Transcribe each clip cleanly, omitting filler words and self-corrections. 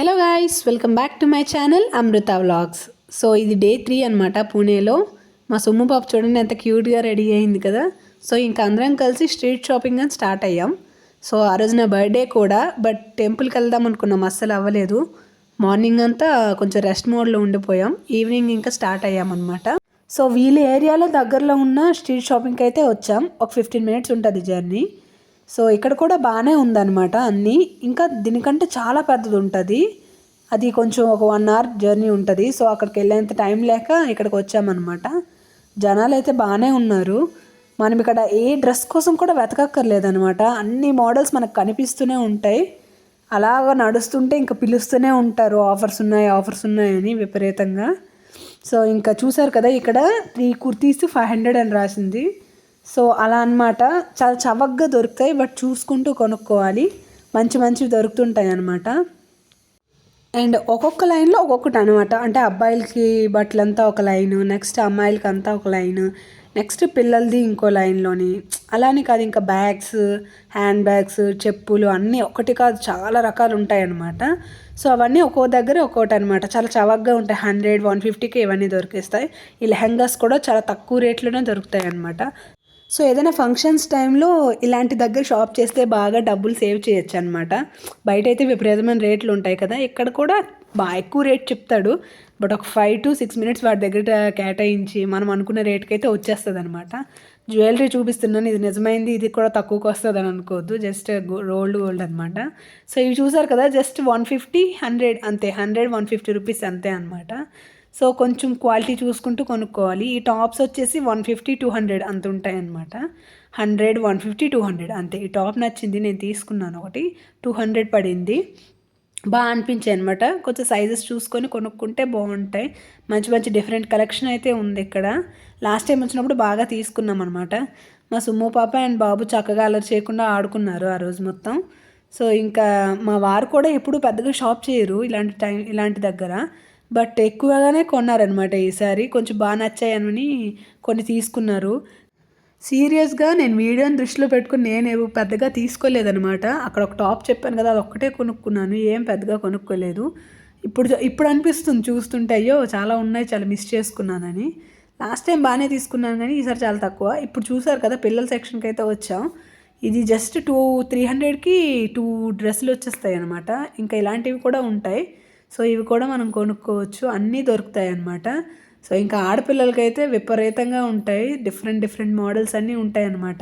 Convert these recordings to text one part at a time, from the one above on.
Hello guys, welcome back to my channel Amrutha vlogs. So ఇది day 3 అనమాట పూణేలో. మా సొమ్ము పాప చూడండి ఎంత క్యూట్గా రెడీ అయింది కదా. సో ఇంకా అందరం కలిసి స్ట్రీట్ షాపింగ్ అని స్టార్ట్ అయ్యాం. సో ఆ రోజు నా బర్త్డే కూడా, బట్ టెంపుల్కి వెళ్దాం అనుకున్నాం, అస్సలు అవ్వలేదు. మార్నింగ్ అంతా కొంచెం రెస్ట్ మోడ్లో ఉండిపోయాం, ఈవినింగ్ ఇంకా స్టార్ట్ అయ్యామన్నమాట. సో వీళ్ళ ఏరియాలో దగ్గరలో ఉన్న స్ట్రీట్ షాపింగ్కి అయితే వచ్చాం. ఒక 15 మినిట్స్ ఉంటుంది జర్నీ. సో ఇక్కడ కూడా బాగానే ఉందన్నమాట అన్నీ. ఇంకా దీనికంటే చాలా పెద్దది ఉంటుంది, అది కొంచెం ఒక 1 అవర్ జర్నీ ఉంటుంది. సో అక్కడికి వెళ్ళేంత టైం లేక ఇక్కడికి వచ్చామన్నమాట. జనాలు అయితే బాగానే ఉన్నారు. మనం ఇక్కడ ఏ డ్రెస్ కోసం కూడా వెతకక్కర్లేదనమాట, అన్ని మోడల్స్ మనకు కనిపిస్తూనే ఉంటాయి. అలాగ నడుస్తుంటే ఇంకా పిలుస్తూనే ఉంటారు, ఆఫర్స్ ఉన్నాయని విపరీతంగా. సో ఇంకా చూసారు కదా, ఇక్కడ 3 కుర్తీస్ 500 అని రాసింది. సో అలా అన్నమాట. చాలా చవకగా దొరుకుతాయి, బట్ చూసుకుంటూ కొనుక్కోవాలి. మంచివి దొరుకుతుంటాయి అన్నమాట. అండ్ ఒక్కొక్క లైన్లో ఒక్కొక్కటి అనమాట. అంటే అబ్బాయిలకి బట్టలంతా ఒక లైను, నెక్స్ట్ అమ్మాయిలకి అంతా ఒక లైను, నెక్స్ట్ పిల్లలది ఇంకో లైన్లోని. అలానే కాదు, ఇంకా బ్యాగ్స్, హ్యాండ్ బ్యాగ్స్, చెప్పులు అన్నీ ఒకటి కాదు, చాలా రకాలు ఉంటాయి అన్నమాట. సో అవన్నీ ఒక్కో దగ్గర ఒక్కోటి అనమాట. చాలా చవకగా ఉంటాయి. 100, 150కి ఇవన్నీ దొరికేస్తాయి. ఈ లెహంగాస్ కూడా చాలా తక్కువ రేట్లోనే దొరుకుతాయి అన్నమాట. సో ఏదైనా ఫంక్షన్స్ టైంలో ఇలాంటి దగ్గర షాప్ చేస్తే బాగా డబ్బులు సేవ్ చేయొచ్చు అనమాట. బయట అయితే విపరీతమైన రేట్లు ఉంటాయి కదా, ఇక్కడ కూడా బాగా ఎక్కువ రేట్ చెప్తాడు. బట్ ఒక 5 to 6 మినిట్స్ వాటి దగ్గర కేటాయించి మనం అనుకున్న రేట్కి అయితే వచ్చేస్తుంది అనమాట. జ్యువెలరీ చూపిస్తున్నాను, ఇది నిజమైంది, ఇది కూడా తక్కువకి వస్తుంది అని అనుకోవద్దు, జస్ట్ రోల్డ్ గోల్డ్ అనమాట. సో ఇవి చూసారు కదా, జస్ట్ 150, 100 అంతే. 100, 150 రూపీస్ అంతే అనమాట. సో కొంచెం క్వాలిటీ చూసుకుంటూ కొనుక్కోవాలి. ఈ టాప్స్ వచ్చేసి 150, 200 అంత ఉంటాయి అన్నమాట. 100, 150, 200 అంతే. ఈ టాప్ నచ్చింది, నేను తీసుకున్నాను ఒకటి, 200 పడింది. బాగా అనిపించాయి అనమాట. కొంచెం సైజెస్ చూసుకొని కొనుక్కుంటే బాగుంటాయి. మంచి డిఫరెంట్ కలెక్షన్ అయితే ఉంది ఇక్కడ. లాస్ట్ టైం వచ్చినప్పుడు బాగా తీసుకున్నాం అనమాట. మా సుమ్ము పాప అండ్ బాబు చక్కగా అలర్ చేయకుండా ఆడుకున్నారు ఆ రోజు మొత్తం. సో ఇంకా మా వారు కూడా ఎప్పుడు పెద్దగా షాప్ చేయరు ఇలాంటి దగ్గర, బట్ ఎక్కువగానే కొన్నారనమాట. ఈసారి కొంచెం బాగా నచ్చాయని కొన్ని తీసుకున్నారు. సీరియస్గా నేను వీడియోని దృష్టిలో పెట్టుకుని నేను పెద్దగా తీసుకోలేదనమాట. అక్కడ ఒక టాప్ చెప్పాను కదా, అది ఒక్కటే కొనుక్కున్నాను, ఏం పెద్దగా కొనుక్కోలేదు. ఇప్పుడు అనిపిస్తుంది చూస్తుంటే, అయ్యో చాలా ఉన్నాయి, చాలా మిస్ చేసుకున్నానని. లాస్ట్ టైం బాగానే తీసుకున్నాను కానీ ఈసారి చాలా తక్కువ. ఇప్పుడు చూసారు కదా, పిల్లల సెక్షన్కి అయితే వచ్చాం. ఇది జస్ట్ 300కి 2 డ్రెస్సులు వచ్చేస్తాయి అనమాట. ఇంకా ఇలాంటివి కూడా ఉంటాయి. సో ఇవి కూడా మనం కొనుక్కోవచ్చు, అన్నీ దొరుకుతాయి అన్నమాట. సో ఇంకా ఆడపిల్లలకైతే విపరీతంగా ఉంటాయి, డిఫరెంట్ మోడల్స్ అన్నీ ఉంటాయి అన్నమాట.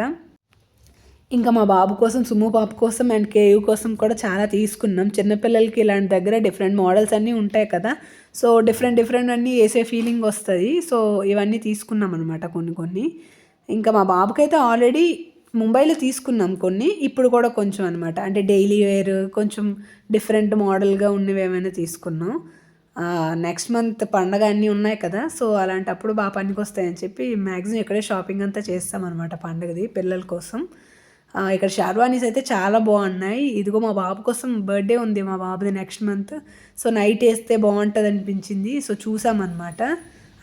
ఇంకా మా బాబు కోసం, సుమ్ము పాప కోసం అండ్ కేయూ కోసం కూడా చాలా తీసుకున్నాం. చిన్నపిల్లలకి ఇలాంటి దగ్గర డిఫరెంట్ మోడల్స్ అన్నీ ఉంటాయి కదా. సో డిఫరెంట్ అన్నీ వేసే ఫీలింగ్ వస్తుంది. సో ఇవన్నీ తీసుకున్నాం అనమాట కొన్ని. ఇంకా మా బాబుకైతే ఆల్రెడీ ముంబైలో తీసుకున్నాం కొన్ని, ఇప్పుడు కూడా కొంచెం అనమాట. అంటే డైలీ వేర్ కొంచెం డిఫరెంట్ మోడల్గా ఉన్నవి ఏమైనా తీసుకున్నాం. నెక్స్ట్ మంత్ పండగ అన్నీ ఉన్నాయి కదా, సో అలాంటప్పుడు బాగా పనికి వస్తాయని చెప్పి మ్యాక్సిమం ఇక్కడే షాపింగ్ అంతా చేస్తామన్నమాట పండగది పిల్లల కోసం. ఇక్కడ షార్వానీస్ అయితే చాలా బాగున్నాయి. ఇదిగో మా బాబు కోసం బర్త్డే ఉంది మా బాబుది నెక్స్ట్ మంత్. సో నైట్ వేస్తే బాగుంటుంది అనిపించింది. సో చూసామన్నమాట.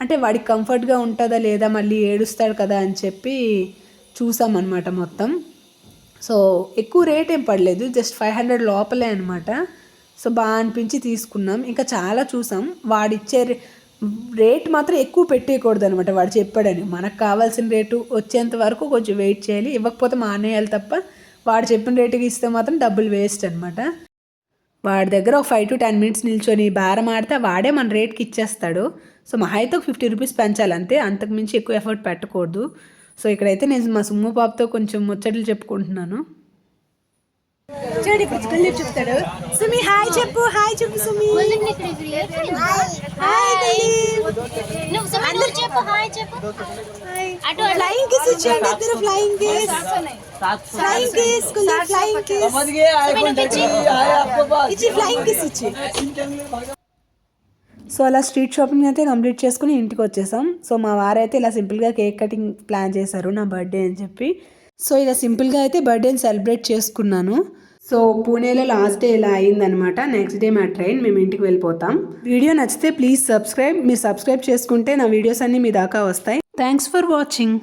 అంటే వాడికి కంఫర్ట్గా ఉంటుందా లేదా, మళ్ళీ ఏడుస్తాడు కదా అని చెప్పి చూసామన్నమాట మొత్తం. సో ఎక్కువ రేట్ ఏం పడలేదు, జస్ట్ 500 లోపలే అనమాట. సో బాగా అనిపించి తీసుకున్నాం. ఇంకా చాలా చూసాం. వాడిచ్చే రేట్ మాత్రం ఎక్కువ పెట్టేయకూడదు అనమాట. వాడు చెప్పాడని మనకు కావాల్సిన రేటు వచ్చేంత వరకు కొంచెం వెయిట్ చేయాలి. ఇవ్వకపోతే మానేయాలి తప్ప, వాడు చెప్పిన రేటుకి ఇస్తే మాత్రం డబ్బులు వేస్ట్ అనమాట. వాడి దగ్గర ఒక 5 to 10 మినిట్స్ నిల్చొని బేరం ఆడితే వాడే మన రేట్కి ఇచ్చేస్తాడు. సో మహా అయితే ఒక 50 రూపీస్ పెంచాలి అంతే, అంతకుమించి ఎక్కువ ఎఫర్ట్ పెట్టకూడదు. సో ఇక్కడైతే నేను మా సుమ్ము పాపతో కొంచెం ముచ్చట్లు చెప్పుకుంటున్నాను. చూడండి, ఇప్పుడు చెప్తాడు. సుమి హాయ్ చెప్పు, హాయ్ చెప్పు సుమి. ఫ్లయింగ్ కిస్ ఇచ్చేయండి ఇద్దరు, ఫ్లయింగ్ కిస్. సో అలా స్ట్రీట్ షాపింగ్ అయితే కంప్లీట్ చేసుకుని ఇంటికి వచ్చేసాం. సో మా వారైతే ఇలా సింపుల్గా కేక్ కటింగ్ ప్లాన్ చేశారు నా బర్త్డే అని చెప్పి. సో ఇలా సింపుల్గా అయితే బర్త్డేని సెలబ్రేట్ చేసుకున్నాను. సో పూణేలో లాస్ట్ డే ఇలా అయిందనమాట. నెక్స్ట్ డే మా ట్రైన్, మేము ఇంటికి వెళ్ళిపోతాం. వీడియో నచ్చితే ప్లీజ్ సబ్స్క్రైబ్. మీరు సబ్స్క్రైబ్ చేసుకుంటే నా వీడియోస్ అన్నీ మీ దాకా వస్తాయి. Thanks for watching.